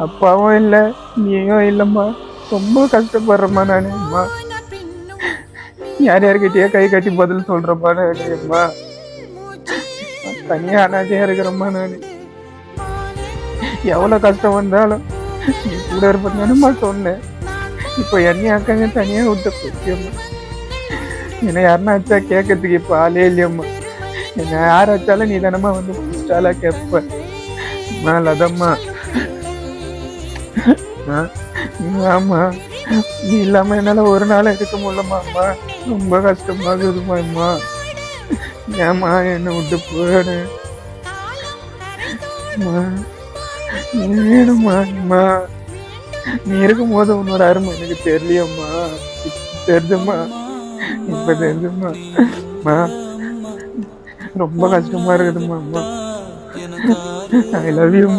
அப்பாவும் இல்லை, நீயும் இல்லைம்மா. ரொம்ப கஷ்டப்படுறேம்மா நானும்மா. யார் யார்கிட்டயே கை கட்டி பதில் சொல்றேம்மா நானும்மா. தனியா அனாதையா இருக்கிறேம்மா நான். எவ்வளவு கஷ்டம் வந்தாலும் நீ கூட இருப்பேன்னு சொன்னேன். இப்போ என்னையும் அக்காங்க தனியா விட்டு போச்சியம்மா. என்ன யாருன்னா ஆச்சா கேட்கறதுக்கு இப்போ ஆளே இல்லையம்மா. என்ன யார் ஆச்சாலும் நீ தானம்மா வந்து முடிச்சிட்டாலா கேட்ப. லதம்மா, ஆமா, நீ இல்லாம என்னால ஒரு நாள் இருக்க முடியலம்மா. அம்மா ரொம்ப கஷ்டமாகுதுமா. அம்மா ஏம்மா என்ன விட்டு போயிடு. நீ வேணுமா? அம்மா நீ இருக்கும் போது உன்னோட அருமை எனக்கு தெரியலையம்மா. தெரிஞ்சுமா, இப்ப தெரிஞ்சுமா. அம்மா ரொம்ப கஷ்டமா இருக்குதுமா. அம்மா ஐ லவ் யூ.